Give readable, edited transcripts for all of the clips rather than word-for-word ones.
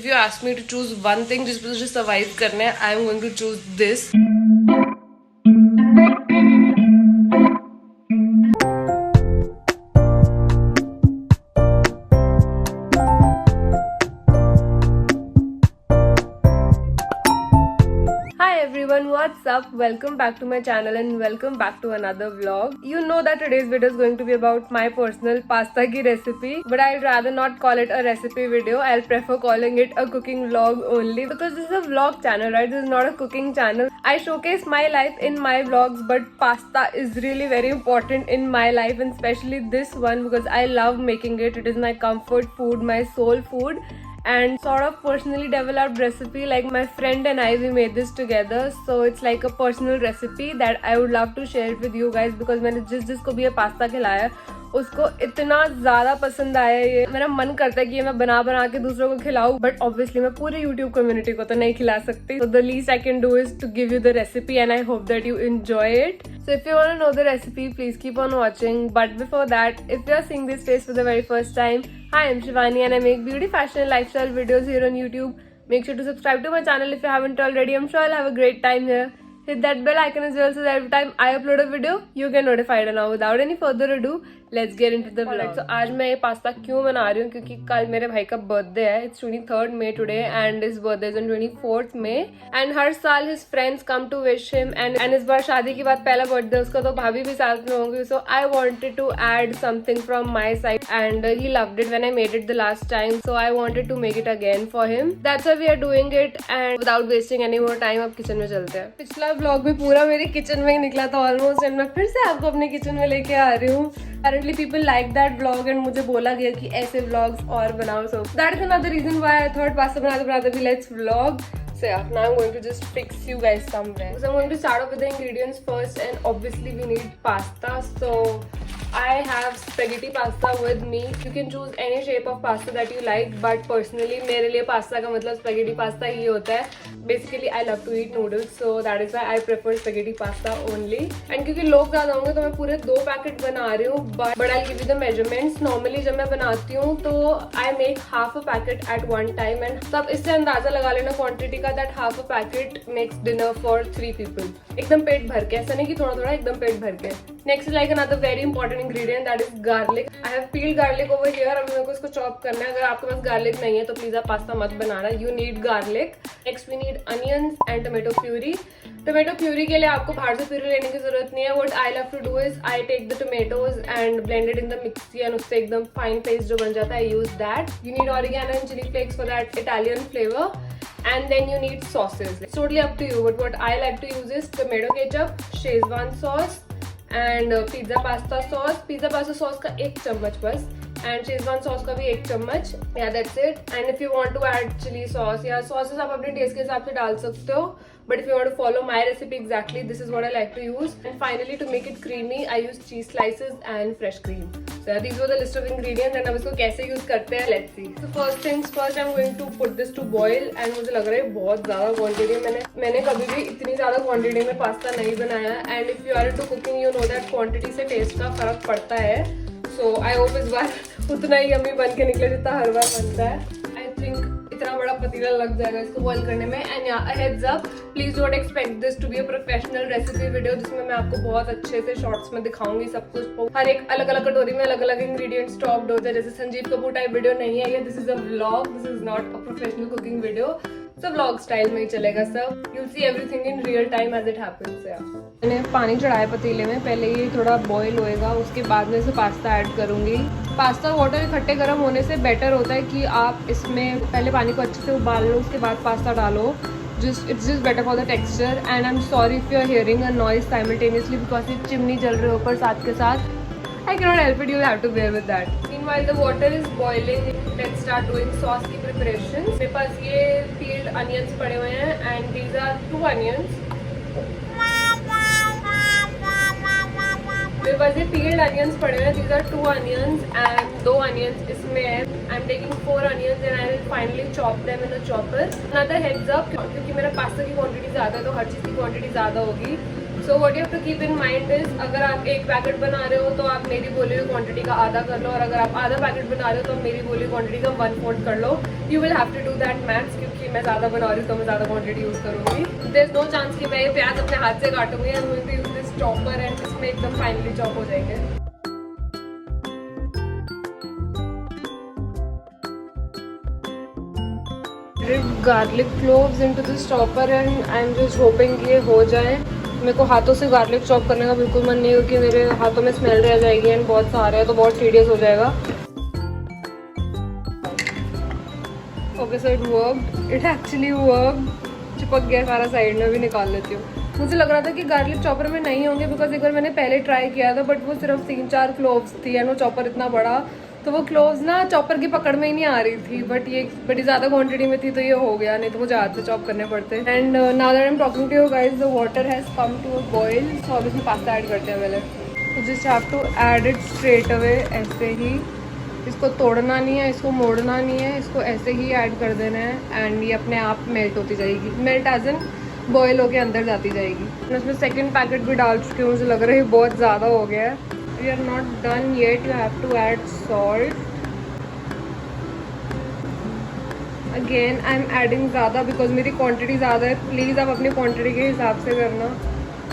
If you ask me to choose one thing जिस पे मुझे survive करना है, I am going to choose this. Everyone, what's up? Welcome back to my channel and welcome back to another vlog. You know that today's video is going to be about my personal pasta ki recipe, but I'd rather not call it a recipe video. I'll prefer calling it a cooking vlog only because this is a vlog channel, right? This is not a cooking channel. I showcase my life in my vlogs, but pasta is really very important in my life, and especially this one because I love making it. It is my comfort food, my soul food. And sort of personally developed recipe. Like my friend and I, we made this together, so it's like a personal recipe that I would love to share it with you guys because मैंने जिसको भी ये pasta खिलाया उसको इतना ज़्यादा पसंद आया. ये मेरा मन करता है कि ये मैं बना के दूसरों को खिलाऊं, बट ऑब्वियसली मैं पूरे YouTube कम्युनिटी को तो नहीं खिला सकती. So the least I can do is to give you the recipe and I hope that you enjoy it. So if you want to know the recipe, please keep on watching. But before that, if you are seeing this face for the very first time, hi, I'm Shivani and I make beauty, fashion and lifestyle videos here on YouTube. Make sure to subscribe to my channel if you haven't already. I'm sure I'll have a great time here. Hit that bell icon as well so that every time I upload a video, you get notified. And now without any further ado, let's get into the vlog. So आज मैं ये pasta क्यों बना रही हूँ क्योंकि कल मेरे भाई का बर्थडे है. It's 23rd May today and his birthday is on 24th May. And हर साल his friends come to wish him and इस बार शादी के बाद पहला बर्थडे उसका तो भाभी भी साथ में होंगी. So I wanted to add something from my side and he loved it when I made it the last time. So I wanted to make it again for him. That's why we are doing it and without wasting any more time अब kitchen में चलते हैं. पिछला vlog भी पूरा मेरे kitchen में ही निकला था ऑलमोस्ट एंड मैं फिर से आपको अपने किचन में लेके आ रही हूँ. Apparently people like that vlog and मुझे बोला गया कि ऐसे vlogs और बनाओ. So that is another reason why I thought pasta बनाते भी let's vlog. So yeah, now I'm going to just fix you guys somewhere. So I'm going to start off with the ingredients first and obviously we need pasta. So I have spaghetti pasta with me. You can choose any shape of pasta that you like, but personally मेरे लिए pasta का मतलब spaghetti pasta ही होता है. Basically I love to eat noodles, so that is why I prefer spaghetti pasta only. And क्योंकि लोग ज़्यादा होंगे तो मैं पूरे 2 पैकेट बना रही हूँ, but I'll give you the measurements. Normally जब मैं बनाती हूँ तो I make half a packet at one time and तब इससे अंदाज़ा लगा लेना quantity का that half a packet makes dinner for 3 people. एकदम पेट भर के, ऐसा नहीं कि थोड़ा थोड़ा, एकदम पेट भर के. Next is like another very important ingredient, that is garlic. I have peeled garlic over here. अब मेरे को इसको चॉप करना है. अगर आपके पास garlic नहीं है तो प्लीज आप पास्ता मत बनाना. You need garlic. Next we need onions and tomato puree. Tomato puree के लिए आपको बाहर से प्यूरी लेने की जरूरत नहीं है. What I love to do is I take the tomatoes and blend it in the mixie and उससे एकदम fine paste जो बन जाता है, I use that. You need oregano and chili flakes for that Italian flavor. And then you need sauces. It's totally up to you, but what I like to use is tomato ketchup, Szechuan sauce and pizza pasta sauce. Pizza pasta sauce का 1 चम्मच बस and Szechuan sauce का भी 1 चम्मच. Yeah, that's it. And if you want to add chili sauce या sauces आप अपने taste के हिसाब से डाल सकते हो. But if you want to follow my recipe exactly, this is what I like to use. And finally, to make it creamy, I use cheese slices and fresh cream. So yeah, these were the list of ingredients and अब इसको कैसे use करते हैं, let's see. So first things first, I'm going to put this to boil and मुझे लग रहा है बहुत ज़्यादा quantity. मैंने कभी भी इतनी ज़्यादा quantity में पास्ता नहीं बनाया. And if you are into cooking, you know that quantity से taste का फर्क पड़ता है. So I hope इस बार उतना ही यम्मी बन के निकले जितना हर बार बनता है. I think इतना बड़ा पतीला लग जाएगा इसको बॉईल करने में. And yeah, a heads up, please don't expect this to be a professional recipe video जिसमें मैं आपको बहुत अच्छे से शॉर्ट्स में दिखाऊंगी सब कुछ. हर एक अलग अलग कटोरी में अलग अलग इंग्रेडिएंट्स स्टॉक्ड होते हैं. जैसे संजीव कपूर टाइप वीडियो नहीं है ये. This is a vlog, this is not a professional cooking video. सब व्लॉग स्टाइल में ही चलेगा सब. You see everything in real time as it happens. मैंने पानी चढ़ाया पतीले में. पहले ये थोड़ा बॉईल होएगा, उसके बाद में इसे पास्ता ऐड करूंगी. पास्ता वाटर इकट्ठे गर्म होने से बेटर होता है कि आप इसमें पहले पानी को अच्छे से उबाल लो, उसके बाद पास्ता डालो. It's just better for the texture. And I'm sorry if you're hearing a noise simultaneously because ये चिमनी जल रही है ऊपर साथ के साथ. I cannot help it, you'll have to bear with that. Meanwhile the water is boiling. Let's start doing sauce की preparations. मेरे पास ये peeled onions पड़े हुए हैं and these are 2 onions. मेरे पास ये peeled onions पड़े हुए हैं. These are 2 onions and 2 onions इसमें है. I'm taking 4 onions and I will finally chop them in a chopper. Another heads up, क्योंकि मेरा पास्ता की क्वांटिटी ज़्यादा है तो हर चीज़ की क्वांटिटी ज़्यादा होगी. So what you have to keep in mind is अगर आप 1 पैकेट बना रहे हो तो आप मेरी बोली हुई क्वांटिटी का आधा कर लो, और अगर आप आधा पैकेट बना रहे हो तो मेरी बोली हुई क्वांटिटी का 1/4 कर लो. You will have to do that maths, क्योंकि मैं ज़्यादा बना रही हूँ तो मैं ज़्यादा क्वांटिटी यूज़ करूँगी. देयर इज नो चांस कि मैं ये प्याज अपने हाथ से काटूंगी. I am going to use this chopper and इसमें एकदम फाइनली चॉप हो जाएंगे. Garlic cloves into this chopper and I am just hoping कि ये हो जाए. मेरे को हाथों से गार्लिक चॉप करने का बिल्कुल मन नहीं है, क्योंकि मेरे हाथों में स्मेल रह जाएगी एंड बहुत सारे हैं तो बहुत सीरियस हो जाएगा. Okay so it worked, it actually worked. चिपक गया सारा, साइड में भी निकाल लेती हूँ. मुझे लग रहा था कि गार्लिक चॉपर में नहीं होंगे, बिकॉज एक बार मैंने पहले ट्राई किया था बट वो सिर्फ 3-4 क्लोव्स थी एंड वो चॉपर इतना बड़ा, तो वो क्लोव्स ना चॉपर की पकड़ में ही नहीं आ रही थी. बट ये बड़ी ज़्यादा क्वांटिटी में थी तो ये हो गया, नहीं तो मुझे हाथ से चॉप करने पड़ते. And now that I am talking to you guys, the water has come to a boil. So अब इसमें पास्ता ऐड करते हैं पहले. तो just have to add it straight away, ऐसे ही. इसको तोड़ना नहीं है, इसको मोड़ना नहीं है, इसको ऐसे ही ऐड कर देना है एंड ये अपने आप मेल्ट होती जाएगी. मेल्ट एज इन बॉयल होके अंदर जाती जाएगी. मैं उसमें सेकंड पैकेट भी डाल चुकी हूँ. मुझे लग रहा है बहुत ज़्यादा हो गया है. We are not done yet, you have to add salt. Again I am adding ज़्यादा बिकॉज मेरी क्वांटिटी ज़्यादा है. प्लीज़ आप अपनी क्वांटिटी के हिसाब से करना.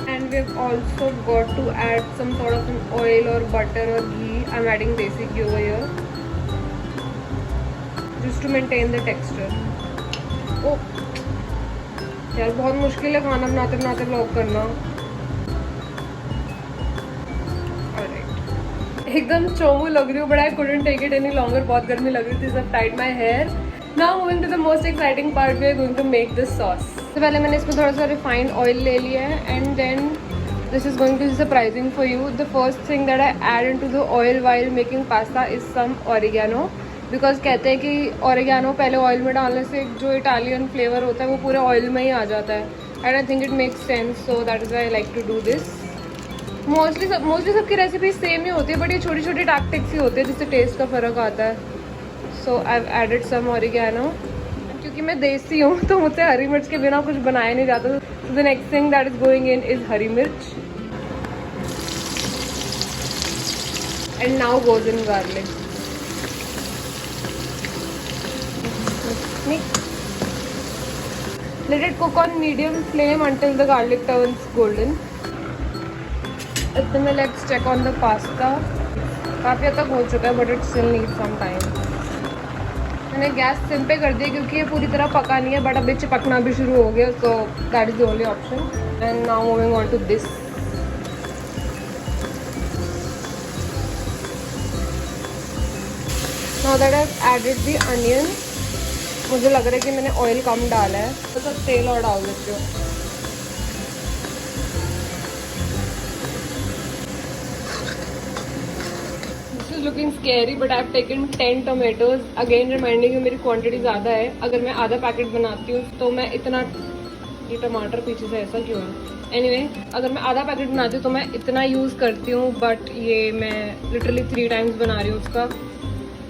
And we have also got to add some sort of oil और बटर और ghee. I am adding desi ghee over here just to maintain the texture. Oh, यार बहुत मुश्किल है खाना बनाते बनाते व्लॉग करना. Alright. एकदम चोमू लग रही हूँ, but I couldn't take it any longer. बहुत गर्मी लग रही थी, सब tied my hair. Now moving to the most exciting part, we are going to make this sauce. तो पहले मैंने इसमें थोड़ा सा refined oil ले लिया है and then this is going to be surprising for you. The first thing that I add into the oil while making pasta is some oregano. Because कहते हैं कि ऑरिगेनो पहले ऑयल में डालने से जो इटालियन फ्लेवर होता है वो पूरे ऑयल में ही आ जाता है. And I think it makes sense, so that is I like to do this. Mostly सबकी रेसिपी सेम ही होती है, बट ये छोटी छोटी टैक्टिक्स ही होती है जिससे टेस्ट का फ़र्क आता है. So I have added some oregano. क्योंकि मैं देसी हूँ तो मुझसे हरी मिर्च के बिना कुछ बनाया नहीं जाता. The next thing that is going in is hari mirch. And now goes in garlic. Let it cook on medium flame until the garlic turns golden. इतने में let's check on the pasta. काफ़ी हद तक हो चुका है but it still needs some time. मैंने gas SIM पे कर दिया क्योंकि ये पूरी तरह पका नहीं है, बट अभी चिपकना भी शुरू हो गया, so that is the only option. And now moving on to this. Now that I've added the onion, मुझे लग रहा है कि मैंने ऑयल कम डाला है, तो सब तेल और डाल देती हूँ. This is looking scary but I have taken 10 tomatoes. Again reminding कि मेरी क्वांटिटी ज़्यादा है. अगर मैं आधा पैकेट बनाती हूँ तो मैं इतना, ये टमाटर पीछे से ऐसा क्यों है? एनीवे, अगर मैं आधा पैकेट बनाती हूँ तो मैं इतना यूज़ करती हूँ, बट ये मैं लिटरली 3 टाइम्स बना रही हूँ उसका.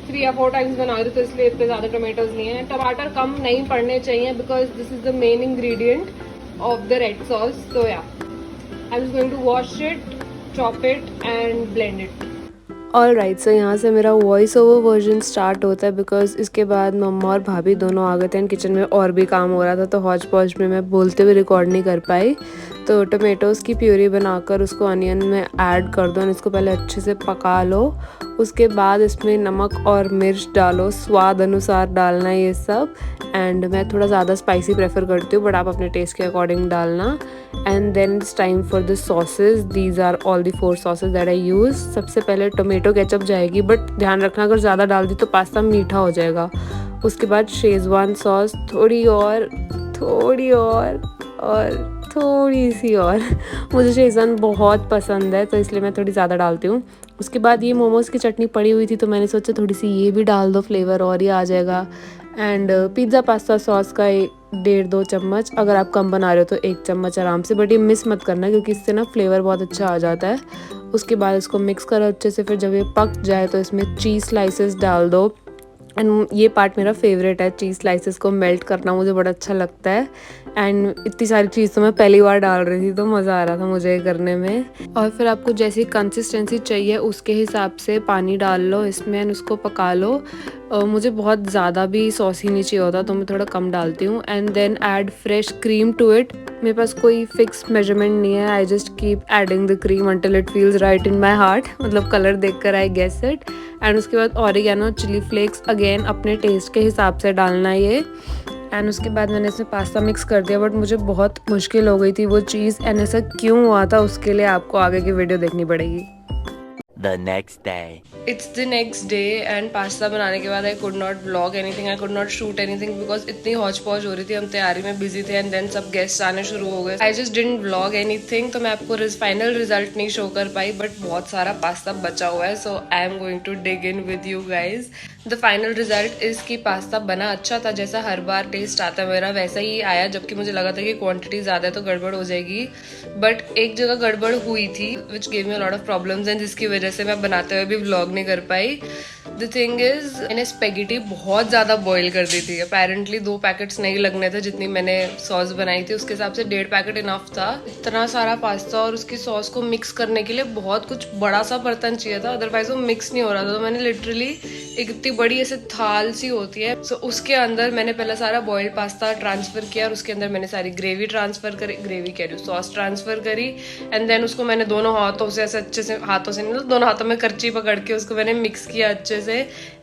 3 या 4 टाइम्स बना रही, तो इसलिए इतने ज़्यादा टमाटोज नहीं है. टमाटर कम नहीं पड़ने चाहिए because this is the main ingredient of the red sauce. So yeah, I am going to wash it, chop it and blend it. Alright, so यहाँ से मेरा वॉइस ओवर वर्जन स्टार्ट होता है बिकॉज इसके बाद मम्मा और भाभी दोनों आ गए थे एंड किचन में और भी काम हो रहा था, तो हौच पौच में मैं बोलते हुए रिकॉर्ड नहीं कर पाई. तो टोमेटोज़ की प्यूरी बनाकर उसको अनियन में ऐड कर दो और इसको पहले अच्छे से पका लो. उसके बाद इसमें नमक और मिर्च डालो, स्वाद अनुसार डालना ये सब. एंड मैं थोड़ा ज़्यादा स्पाइसी प्रेफर करती हूँ, बट आप अपने टेस्ट के अकॉर्डिंग डालना. And then it's time for the sausage. These are all the 4 sausage that I use. सबसे पहले टोमेटो केचप जाएगी, बट ध्यान रखना अगर ज़्यादा डाल दी तो पास्ता मीठा हो जाएगा. उसके बाद शेजवान सॉस, थोड़ी और थोड़ी सी और. मुझे शेजवान बहुत पसंद है तो इसलिए मैं थोड़ी ज़्यादा डालती हूँ. उसके बाद ये मोमोज़ की चटनी पड़ी हुई थी तो मैंने सोचा थोड़ी सी ये भी डाल दो, फ्लेवर और ही आ जाएगा. एंड पिज़्ज़ा पास्ता सॉस का 1.5-2 चम्मच. अगर आप कम बना रहे हो तो 1 चम्मच आराम से, बट ये मिस मत करना क्योंकि इससे ना फ्लेवर बहुत अच्छा आ जाता है. उसके बाद इसको मिक्स करो अच्छे से. फिर जब ये पक जाए तो इसमें चीज़ स्लाइसेस डाल दो एंड ये पार्ट मेरा फेवरेट है, चीज़ स्लाइसेस को मेल्ट करना मुझे बड़ा अच्छा लगता है। एंड इतनी सारी चीज़ तो मैं पहली बार डाल रही थी, तो मज़ा आ रहा था मुझे ये करने में। और फिर आपको जैसी कंसिस्टेंसी चाहिए उसके हिसाब से पानी डाल लो इसमें एंड उसको पका लो। मुझे बहुत ज़्यादा भी सॉसी नहीं चाहिए होता, तो मैं थोड़ा कम डालती हूँ। And then add fresh cream to it. मेरे पास कोई फिक्स मेजरमेंट नहीं है, I just keep adding the cream until it feels right in my heart, मतलब कलर देखकर आई गेस इट। एंड उसके बाद ऑरिगेनो, चिली फ्लेक्स अगेन अपने टेस्ट के हिसाब से डालना ये। एंड उसके बाद मैंने इसमें पास्ता मिक्स कर दिया, बट मुझे बहुत मुश्किल हो गई थी वो चीज़। एंड ऐसा क्यों हुआ था उसके लिए आपको आगे की वीडियो देखनी पड़ेगी। The next day. It's the next day and pasta बनाने के बाद I could not vlog anything, I could not shoot anything because इतनी हौच पौच हो रही थी, हम तैयारी में बिजी थे एंड देन सब गेस्ट आने शुरू हो गए। I just didn't vlog anything, तो मैं आपको फाइनल रिजल्ट नहीं शो कर पाई, बट बहुत सारा पास्ता बचा हुआ है, so I am going to dig in with you guys. The final result is कि पास्ता बना अच्छा था, जैसा हर बार टेस्ट आता है मेरा वैसा ही आया, जबकि मुझे लगा था कि क्वांटिटी ज़्यादा है तो गड़बड़ हो जाएगी, बट एक जगह गड़बड़ हुई थी which gave me a lot of problems and जिसकी वजह से मैं बनाते हुए भी व्लॉग नहीं कर पाई। द थिंग इज मैंने स्पेगेटी बहुत ज़्यादा बॉईल कर दी थी, अपेरेंटली 2 पैकेट्स नहीं लगने थे जितनी मैंने सॉस बनाई थी, उसके हिसाब से 1.5 पैकेट इनफ था। इतना सारा पास्ता और उसकी सॉस को मिक्स करने के लिए बहुत कुछ बड़ा सा बर्तन चाहिए था, अदरवाइज वो मिक्स नहीं हो रहा था। तो मैंने लिटरली एक इतनी बड़ी ऐसे थाल सी होती है, सो उसके अंदर मैंने पहले सारा बॉइल्ड पास्ता ट्रांसफर किया और उसके अंदर मैंने सारी ग्रेवी ट्रांसफर करी, ग्रेवी कह रही हूँ सॉस ट्रांसफर करी। एंड देन उसको मैंने दोनों हाथों से ऐसे अच्छे से, हाथों से नहीं, दोनों हाथों में करची पकड़ के उसको मैंने मिक्स किया अच्छे से।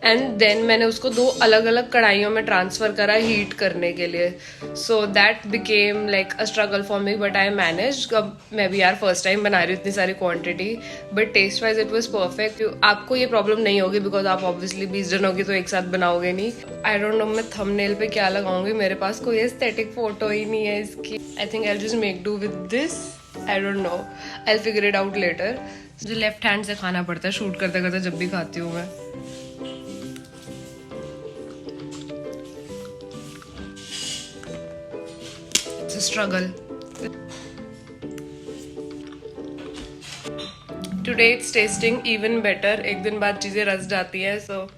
एंड देन मैंने उसको 2 अलग अलग कढ़ाइयों में ट्रांसफर करा हीट करने के लिए। So that became like a struggle for me, but I manage. अब मैं भी यार फर्स्ट टाइम बना रही हूँ इतनी सारी quantity, but taste wise it was perfect. आपको ये प्रॉब्लम नहीं होगी बिकॉज आप ऑब्वियसली 20 जन होगी तो एक साथ बनाओगे नहीं। आई डोंट नो मैं थंबनेल पे क्या लगाऊंगी, मेरे पास कोई एस्थेटिक फोटो ही नहीं है इसकी। I think I just make do with this, I don't know, I figure it out later. जो लेफ्ट हैंड से खाना पड़ता है शूट करते करते जब भी खाती हूँ मैं। It's a struggle. Today it's testing even better, एक दिन बाद चीजें रस जाती है, so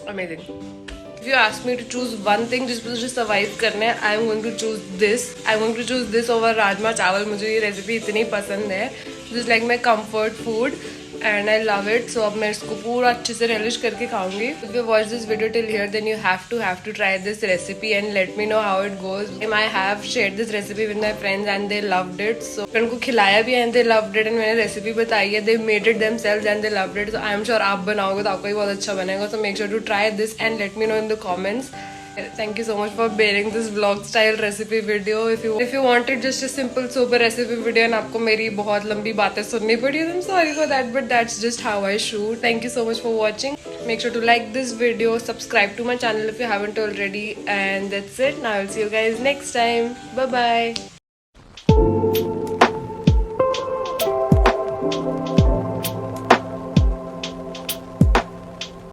amazing. If you ask me to choose one thing जिस पे मुझे सर्वाइव करना है, I am going to choose this. I am going to choose this over rajma चावल। मुझे ये रेसिपी इतनी पसंद है, this is like my comfort food and I love it. So अब मैं इसको पूरा अच्छे से relish करके खाऊंगी। If you watch this video till here, then you have to try this recipe and let me know how it goes. I have shared this recipe with my friends and they loved it. So मैं उनको खिलाया भी and they loved it, and मैंने recipe बताई है, they made it themselves and they loved it. So I am sure आप बनाओगे तो आपको भी बहुत अच्छा बनेगा. So make sure to try this and let me know in the comments. Thank you so much for bearing this vlog style recipe video. If you wanted just a simple sober recipe video and आपको मेरी बहुत लंबी बातें सुननी पड़ी, I'm sorry for that, but that's just how I shoot. Thank you so much for watching. Make sure to like this video, subscribe to my channel if you haven't already, and that's it. Now I'll see you guys next time. Bye bye.